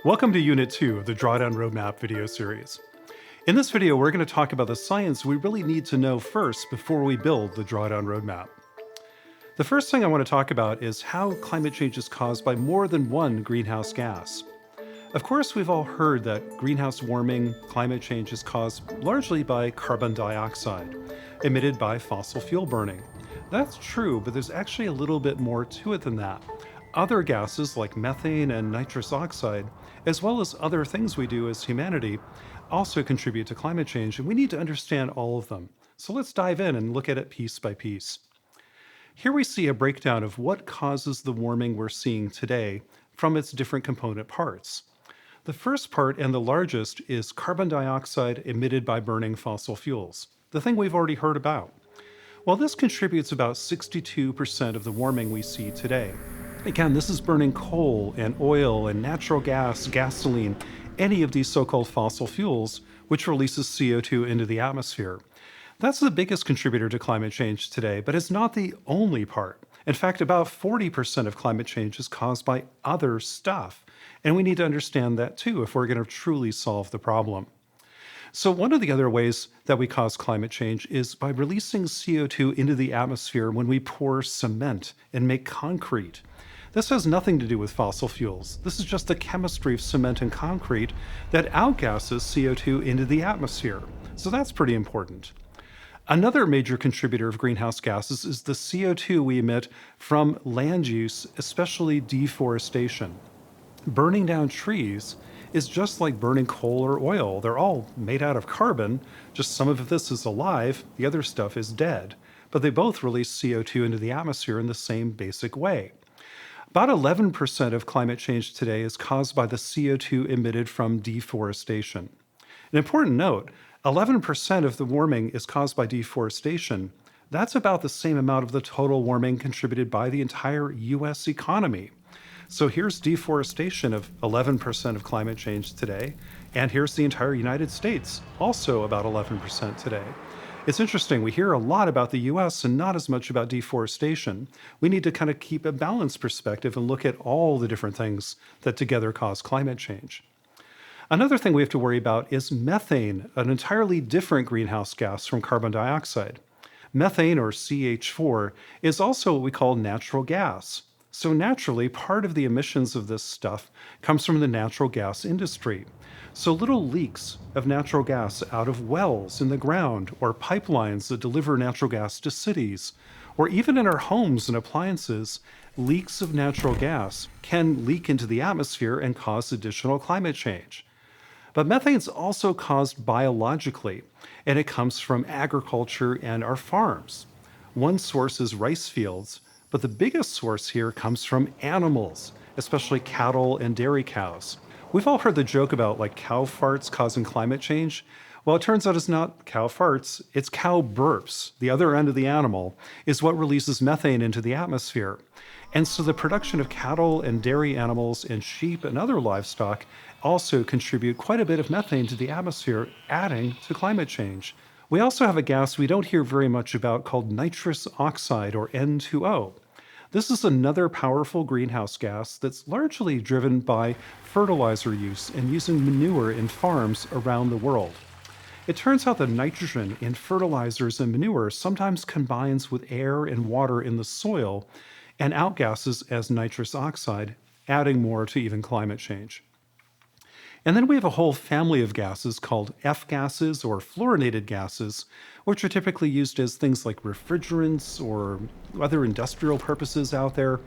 Welcome to Unit 2 of the Drawdown Roadmap video series. In this video, we're going to talk about the science we really need to know first before we build the Drawdown Roadmap. The first thing I want to talk about is how climate change is caused by more than one greenhouse gas. Of course, we've all heard that greenhouse warming, climate change is caused largely by carbon dioxide, emitted by fossil fuel burning. That's true, but there's actually a little bit more to it than that. Other gases like methane and nitrous oxide, as well as other things we do as humanity, also contribute to climate change, and we need to understand all of them. So let's dive in and look at it piece by piece. Here we see a breakdown of what causes the warming we're seeing today from its different component parts. The first part, and the largest, is carbon dioxide emitted by burning fossil fuels, the thing we've already heard about. Well, this contributes about 62% of the warming we see today. Again, this is burning coal and oil and natural gas, gasoline, any of these so-called fossil fuels, which releases CO2 into the atmosphere. That's the biggest contributor to climate change today, but it's not the only part. In fact, about 40% of climate change is caused by other stuff, and we need to understand that too if we're going to truly solve the problem. So one of the other ways that we cause climate change is by releasing CO2 into the atmosphere when we pour cement and make concrete. This has nothing to do with fossil fuels. This is just the chemistry of cement and concrete that outgasses CO2 into the atmosphere. So that's pretty important. Another major contributor of greenhouse gases is the CO2 we emit from land use, especially deforestation. Burning down trees is just like burning coal or oil. They're all made out of carbon, just some of this is alive, the other stuff is dead. But they both release CO2 into the atmosphere in the same basic way. About 11% of climate change today is caused by the CO2 emitted from deforestation. An important note, 11% of the warming is caused by deforestation. That's about the same amount of the total warming contributed by the entire US economy. So here's deforestation of 11% of climate change today, and here's the entire United States, also about 11% today. It's interesting, we hear a lot about the US and not as much about deforestation. We need to kind of keep a balanced perspective and look at all the different things that together cause climate change. Another thing we have to worry about is methane, an entirely different greenhouse gas from carbon dioxide. Methane, or CH4, is also what we call natural gas. So naturally, part of the emissions of this stuff comes from the natural gas industry. So little leaks of natural gas out of wells in the ground, or pipelines that deliver natural gas to cities, or even in our homes and appliances, leaks of natural gas can leak into the atmosphere and cause additional climate change. But methane's also caused biologically, and it comes from agriculture and our farms. One source is rice fields, but the biggest source here comes from animals, especially cattle and dairy cows. We've all heard the joke about cow farts causing climate change. Well, it turns out it's not cow farts, it's cow burps. The other end of the animal is what releases methane into the atmosphere. And so the production of cattle and dairy animals and sheep and other livestock also contribute quite a bit of methane to the atmosphere, adding to climate change. We also have a gas we don't hear very much about called nitrous oxide, or N2O. This is another powerful greenhouse gas that's largely driven by fertilizer use and using manure in farms around the world. It turns out that nitrogen in fertilizers and manure sometimes combines with air and water in the soil and outgasses as nitrous oxide, adding more to even climate change. And then we have a whole family of gases called F gases, or fluorinated gases, which are typically used as things like refrigerants or other industrial purposes out there.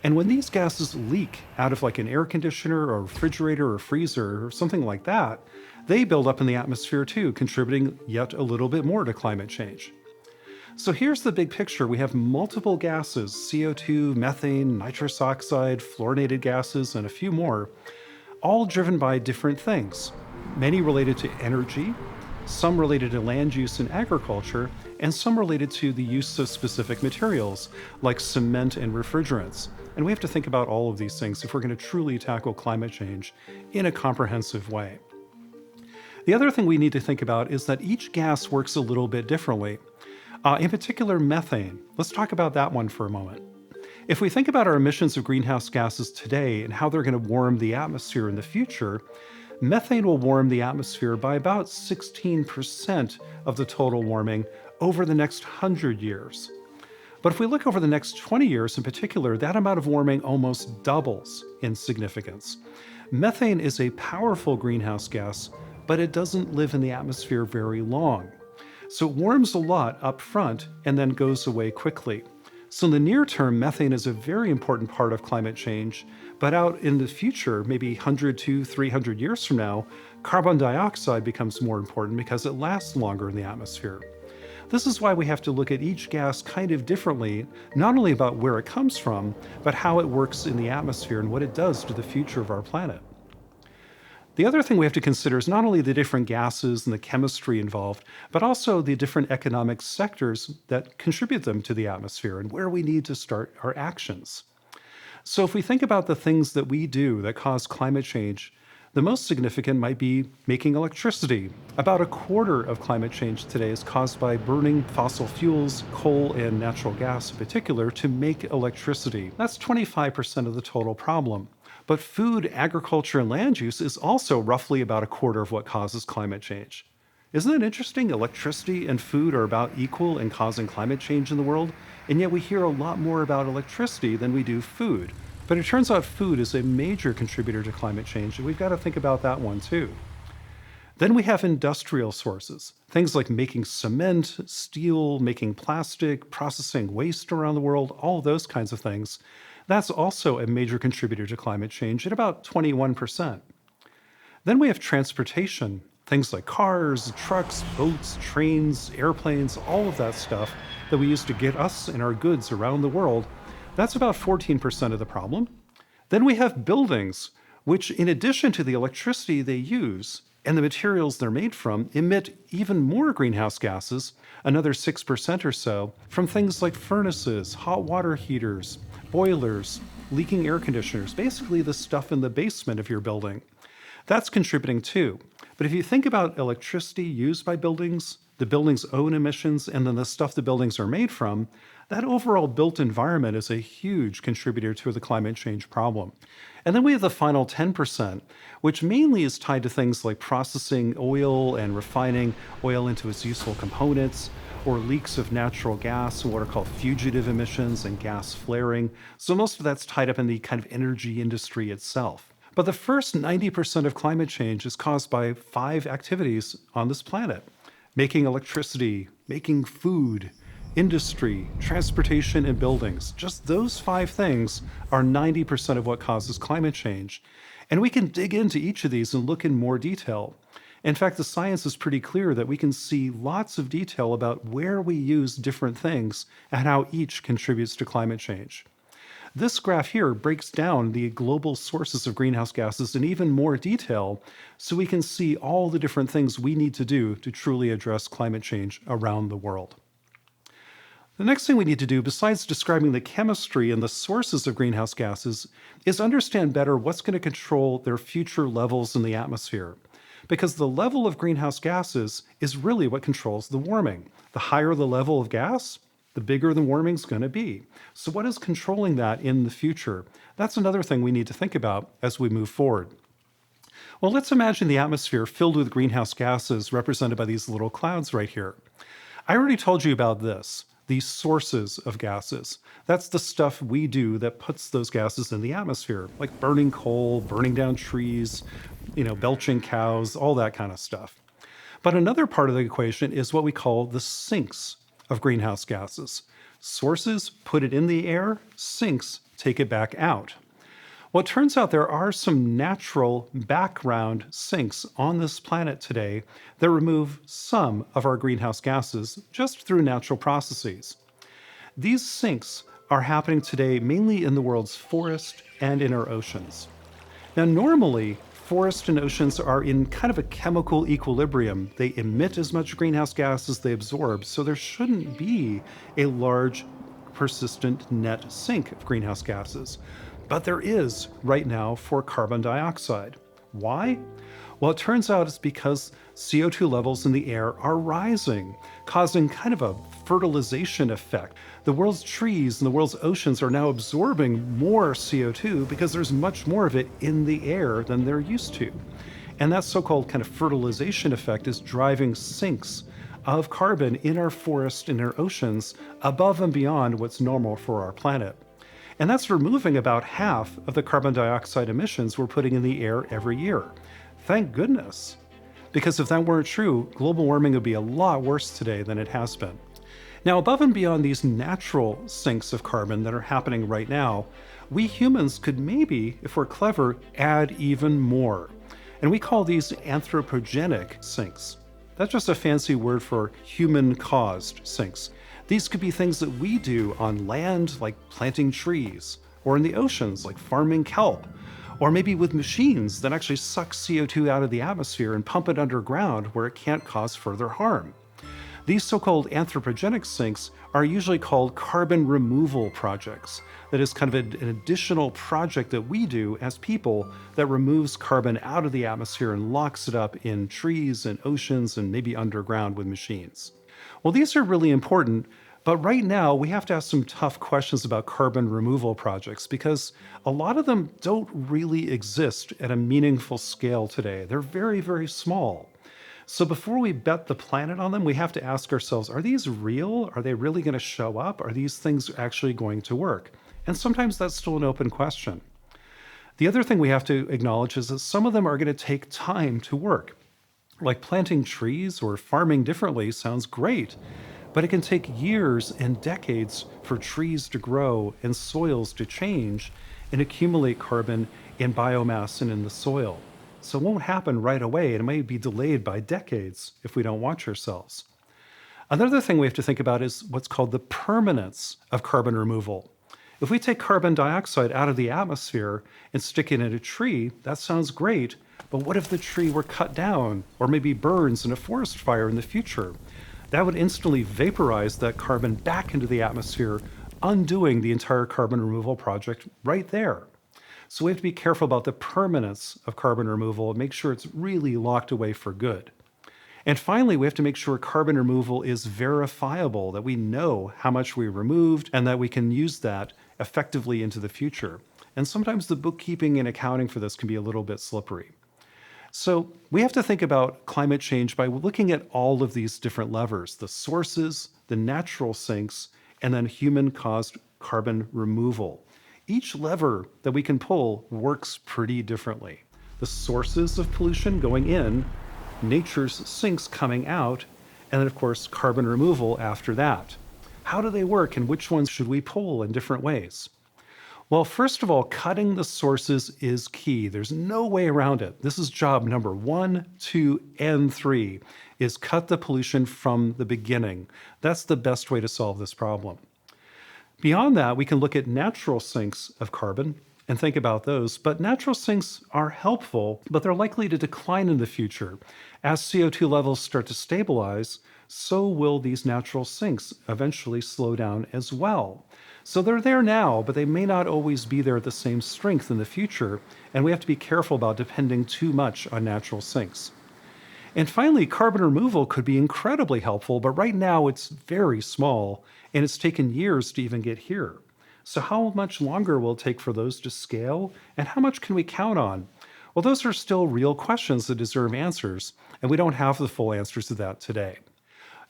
And when these gases leak out of an air conditioner or refrigerator or freezer or something like that, they build up in the atmosphere too, contributing yet a little bit more to climate change. So here's the big picture. We have multiple gases, CO2, methane, nitrous oxide, fluorinated gases, and a few more, all driven by different things. Many related to energy, some related to land use and agriculture, and some related to the use of specific materials like cement and refrigerants. And we have to think about all of these things if we're going to truly tackle climate change in a comprehensive way. The other thing we need to think about is that each gas works a little bit differently. In particular, methane. Let's talk about that one for a moment. If we think about our emissions of greenhouse gases today and how they're going to warm the atmosphere in the future, methane will warm the atmosphere by about 16% of the total warming over the next 100 years. But if we look over the next 20 years in particular, that amount of warming almost doubles in significance. Methane is a powerful greenhouse gas, but it doesn't live in the atmosphere very long. So it warms a lot up front and then goes away quickly. So in the near term, methane is a very important part of climate change, but out in the future, maybe 100 to 300 years from now, carbon dioxide becomes more important because it lasts longer in the atmosphere. This is why we have to look at each gas kind of differently, not only about where it comes from, but how it works in the atmosphere and what it does to the future of our planet. The other thing we have to consider is not only the different gases and the chemistry involved, but also the different economic sectors that contribute them to the atmosphere and where we need to start our actions. So if we think about the things that we do that cause climate change, the most significant might be making electricity. About a quarter of climate change today is caused by burning fossil fuels, coal and natural gas in particular, to make electricity. That's 25% of the total problem. But food, agriculture, and land use is also roughly about a quarter of what causes climate change. Isn't it interesting? Electricity and food are about equal in causing climate change in the world, and yet we hear a lot more about electricity than we do food. But it turns out food is a major contributor to climate change, and we've got to think about that one too. Then we have industrial sources, things like making cement, steel, making plastic, processing waste around the world, all those kinds of things. That's also a major contributor to climate change at about 21%. Then we have transportation, things like cars, trucks, boats, trains, airplanes, all of that stuff that we use to get us and our goods around the world. That's about 14% of the problem. Then we have buildings, which in addition to the electricity they use and the materials they're made from, emit even more greenhouse gases, another 6% or so, from things like furnaces, hot water heaters, boilers, leaking air conditioners, basically the stuff in the basement of your building. That's contributing too. But if you think about electricity used by buildings, the building's own emissions, and then the stuff the buildings are made from, that overall built environment is a huge contributor to the climate change problem. And then we have the final 10%, which mainly is tied to things like processing oil and refining oil into its useful components, or leaks of natural gas and what are called fugitive emissions and gas flaring. So most of that's tied up in the kind of energy industry itself. But the first 90% of climate change is caused by 5 activities on this planet: making electricity, making food, industry, transportation, and buildings. Just those 5 things are 90% of what causes climate change. And we can dig into each of these and look in more detail. In fact, the science is pretty clear that we can see lots of detail about where we use different things and how each contributes to climate change. This graph here breaks down the global sources of greenhouse gases in even more detail so we can see all the different things we need to do to truly address climate change around the world. The next thing we need to do, besides describing the chemistry and the sources of greenhouse gases, is understand better what's going to control their future levels in the atmosphere. Because the level of greenhouse gases is really what controls the warming. The higher the level of gas, the bigger the warming's going to be. So what is controlling that in the future? That's another thing we need to think about as we move forward. Well, let's imagine the atmosphere filled with greenhouse gases represented by these little clouds right here. I already told you about this, these sources of gases. That's the stuff we do that puts those gases in the atmosphere, like burning coal, burning down trees, belching cows, all that kind of stuff. But another part of the equation is what we call the sinks of greenhouse gases. Sources put it in the air, sinks take it back out. Well, it turns out there are some natural background sinks on this planet today that remove some of our greenhouse gases just through natural processes. These sinks are happening today mainly in the world's forest and in our oceans. Now, normally, forests and oceans are in kind of a chemical equilibrium. They emit as much greenhouse gas as they absorb, so there shouldn't be a large, persistent net sink of greenhouse gases. But there is right now for carbon dioxide. Why? Well, it turns out it's because CO2 levels in the air are rising, causing kind of a fertilization effect. The world's trees and the world's oceans are now absorbing more CO2 because there's much more of it in the air than they're used to. And that so-called kind of fertilization effect is driving sinks of carbon in our forests and our oceans above and beyond what's normal for our planet. And that's removing about half of the carbon dioxide emissions we're putting in the air every year. Thank goodness. Because if that weren't true, global warming would be a lot worse today than it has been. Now, above and beyond these natural sinks of carbon that are happening right now, we humans could maybe, if we're clever, add even more. And we call these anthropogenic sinks. That's just a fancy word for human-caused sinks. These could be things that we do on land, like planting trees, or in the oceans, like farming kelp, or maybe with machines that actually suck CO2 out of the atmosphere and pump it underground where it can't cause further harm. These so-called anthropogenic sinks are usually called carbon removal projects. That is kind of an additional project that we do as people that removes carbon out of the atmosphere and locks it up in trees and oceans and maybe underground with machines. Well, these are really important, but right now we have to ask some tough questions about carbon removal projects because a lot of them don't really exist at a meaningful scale today. They're very, very small. So before we bet the planet on them, we have to ask ourselves, are these real? Are they really going to show up? Are these things actually going to work? And sometimes that's still an open question. The other thing we have to acknowledge is that some of them are going to take time to work. Like planting trees or farming differently sounds great, but it can take years and decades for trees to grow and soils to change and accumulate carbon in biomass and in the soil. So it won't happen right away, and it may be delayed by decades if we don't watch ourselves. Another thing we have to think about is what's called the permanence of carbon removal. If we take carbon dioxide out of the atmosphere and stick it in a tree, that sounds great, but what if the tree were cut down or maybe burns in a forest fire in the future? That would instantly vaporize that carbon back into the atmosphere, undoing the entire carbon removal project right there. So we have to be careful about the permanence of carbon removal and make sure it's really locked away for good. And finally, we have to make sure carbon removal is verifiable, that we know how much we removed and that we can use that effectively into the future. And sometimes the bookkeeping and accounting for this can be a little bit slippery. So we have to think about climate change by looking at all of these different levers, the sources, the natural sinks, and then human-caused carbon removal. Each lever that we can pull works pretty differently. The sources of pollution going in, nature's sinks coming out, and then of course carbon removal after that. How do they work and which ones should we pull in different ways? Well, first of all, cutting the sources is key. There's no way around it. This is job number 1, 2, and 3, is cut the pollution from the beginning. That's the best way to solve this problem. Beyond that, we can look at natural sinks of carbon and think about those, but natural sinks are helpful, but they're likely to decline in the future. As CO2 levels start to stabilize, so will these natural sinks eventually slow down as well. So they're there now, but they may not always be there at the same strength in the future, and we have to be careful about depending too much on natural sinks. And finally, carbon removal could be incredibly helpful, but right now it's very small, and it's taken years to even get here. So how much longer will it take for those to scale, and how much can we count on? Well, those are still real questions that deserve answers, and we don't have the full answers to that today.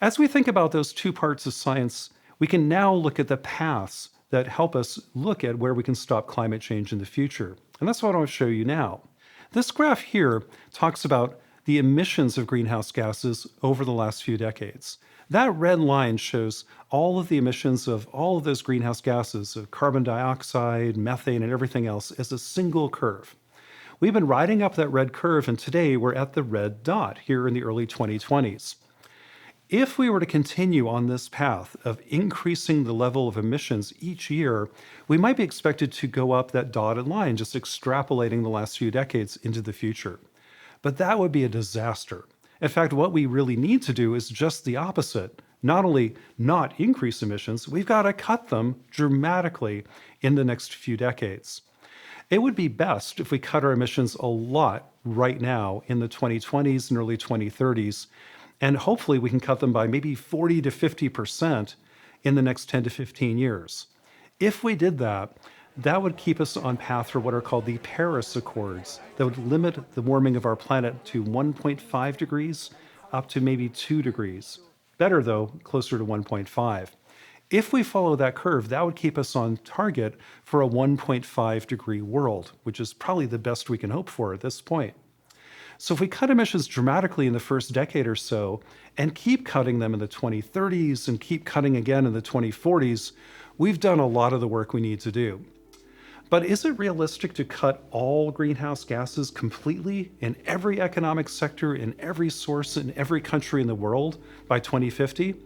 As we think about those two parts of science, we can now look at the paths that help us look at where we can stop climate change in the future. And that's what I want to show you now. This graph here talks about the emissions of greenhouse gases over the last few decades. That red line shows all of the emissions of all of those greenhouse gases, of carbon dioxide, methane, and everything else as a single curve. We've been riding up that red curve, and today we're at the red dot here in the early 2020s. If we were to continue on this path of increasing the level of emissions each year, we might be expected to go up that dotted line, just extrapolating the last few decades into the future. But that would be a disaster. In fact, what we really need to do is just the opposite. Not only not increase emissions, we've got to cut them dramatically in the next few decades. It would be best if we cut our emissions a lot right now in the 2020s and early 2030s, and hopefully we can cut them by maybe 40 to 50% in the next 10 to 15 years. If we did that, that would keep us on path for what are called the Paris Accords, that would limit the warming of our planet to 1.5 degrees up to maybe 2 degrees. Better though, closer to 1.5. If we follow that curve, that would keep us on target for a 1.5 degree world, which is probably the best we can hope for at this point. So if we cut emissions dramatically in the first decade or so and keep cutting them in the 2030s and keep cutting again in the 2040s, we've done a lot of the work we need to do. But is it realistic to cut all greenhouse gases completely in every economic sector, in every source, in every country in the world by 2050?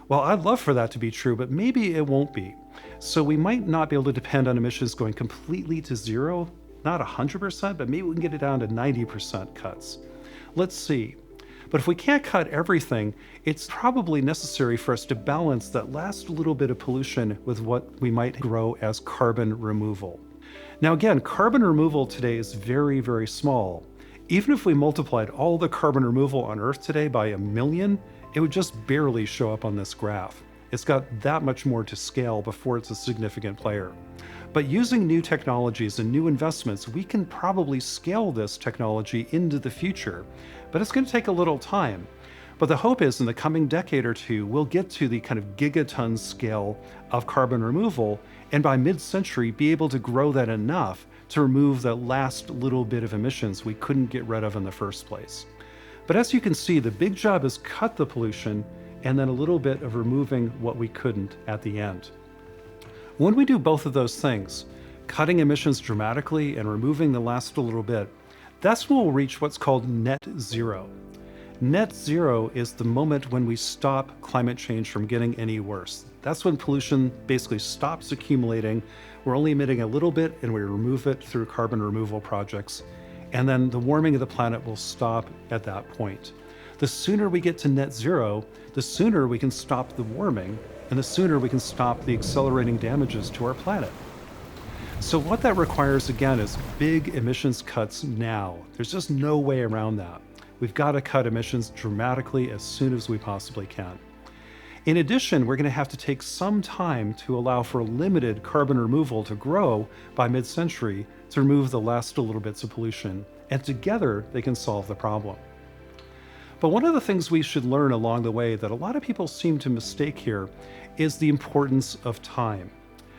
Well, I'd love for that to be true, but maybe it won't be. So we might not be able to depend on emissions going completely to zero, not 100%, but maybe we can get it down to 90% cuts. Let's see. But if we can't cut everything, it's probably necessary for us to balance that last little bit of pollution with what we might grow as carbon removal. Now again, carbon removal today is very, very small. Even if we multiplied all the carbon removal on Earth today by 1,000,000, it would just barely show up on this graph. It's got that much more to scale before it's a significant player. But using new technologies and new investments, we can probably scale this technology into the future, but it's going to take a little time. But the hope is in the coming decade or two, we'll get to the kind of gigaton scale of carbon removal, and by mid-century be able to grow that enough to remove the last little bit of emissions we couldn't get rid of in the first place. But as you can see, the big job is cut the pollution and then a little bit of removing what we couldn't at the end. When we do both of those things, cutting emissions dramatically and removing the last little bit, that's when we'll reach what's called net zero. Net zero is the moment when we stop climate change from getting any worse. That's when pollution basically stops accumulating. We're only emitting a little bit and we remove it through carbon removal projects. And then the warming of the planet will stop at that point. The sooner we get to net zero, the sooner we can stop the warming, and the sooner we can stop the accelerating damages to our planet. So what that requires, again, is big emissions cuts now. There's just no way around that. We've got to cut emissions dramatically as soon as we possibly can. In addition, we're going to have to take some time to allow for limited carbon removal to grow by mid-century to remove the last little bits of pollution, and together they can solve the problem. But one of the things we should learn along the way that a lot of people seem to mistake here is the importance of time.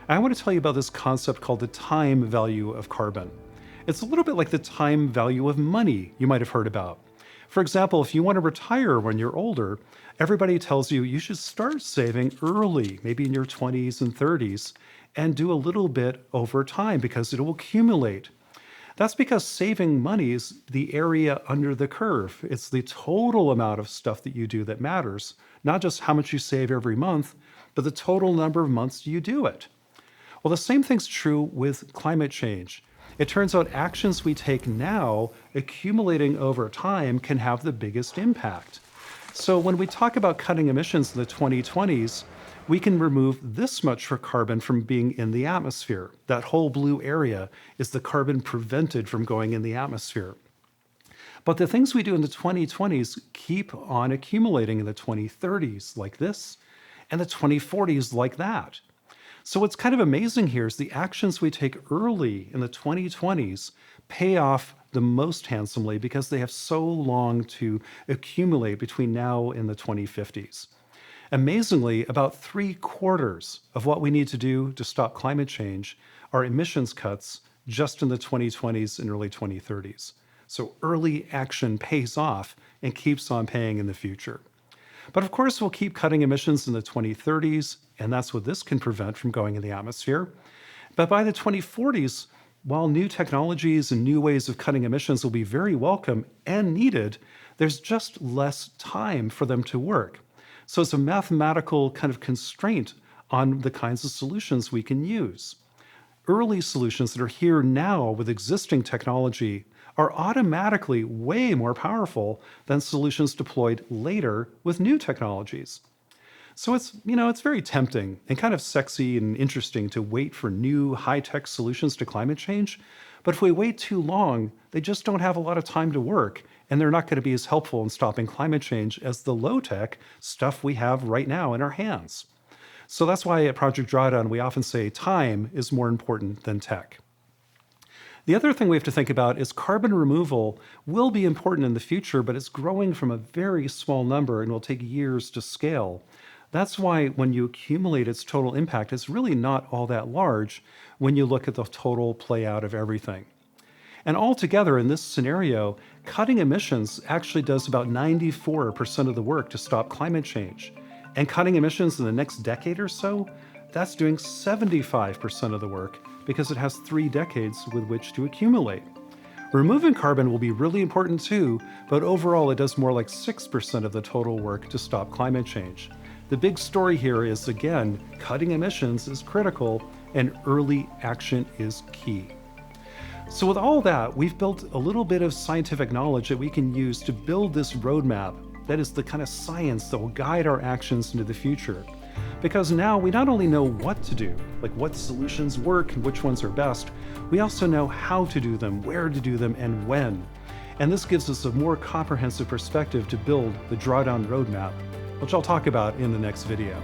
I want to tell you about this concept called the time value of carbon. It's a little bit like the time value of money you might have heard about. For example, if you want to retire when you're older, everybody tells you you should start saving early, maybe in your 20s and 30s, and do a little bit over time because it will accumulate. That's because saving money is the area under the curve. It's the total amount of stuff that you do that matters, not just how much you save every month, but the total number of months you do it. Well, the same thing's true with climate change. It turns out actions we take now, accumulating over time, can have the biggest impact. So when we talk about cutting emissions in the 2020s, we can remove this much for carbon from being in the atmosphere. That whole blue area is the carbon prevented from going in the atmosphere. But the things we do in the 2020s keep on accumulating in the 2030s, like this, and the 2040s, like that. So what's kind of amazing here is the actions we take early in the 2020s pay off the most handsomely because they have so long to accumulate between now and the 2050s. Amazingly, about 3/4 of what we need to do to stop climate change are emissions cuts just in the 2020s and early 2030s. So early action pays off and keeps on paying in the future. But of course, we'll keep cutting emissions in the 2030s, and that's what this can prevent from going in the atmosphere. But by the 2040s, while new technologies and new ways of cutting emissions will be very welcome and needed, there's just less time for them to work. So it's a mathematical kind of constraint on the kinds of solutions we can use. Early solutions that are here now with existing technology are automatically way more powerful than solutions deployed later with new technologies. So it's very tempting and kind of sexy and interesting to wait for new high-tech solutions to climate change. But if we wait too long, they just don't have a lot of time to work, and they're not going to be as helpful in stopping climate change as the low-tech stuff we have right now in our hands. So that's why at Project Drawdown, we often say time is more important than tech. The other thing we have to think about is carbon removal will be important in the future, but it's growing from a very small number and will take years to scale. That's why when you accumulate its total impact, it's really not all that large when you look at the total play out of everything. And altogether in this scenario, cutting emissions actually does about 94% of the work to stop climate change. And cutting emissions in the next decade or so, that's doing 75% of the work because it has 3 decades with which to accumulate. Removing carbon will be really important too, but overall it does more like 6% of the total work to stop climate change. The big story here is, again, cutting emissions is critical and early action is key. So with all that, we've built a little bit of scientific knowledge that we can use to build this roadmap that is the kind of science that will guide our actions into the future. Because now we not only know what to do, like what solutions work and which ones are best, we also know how to do them, where to do them, and when. And this gives us a more comprehensive perspective to build the Drawdown roadmap, which I'll talk about in the next video.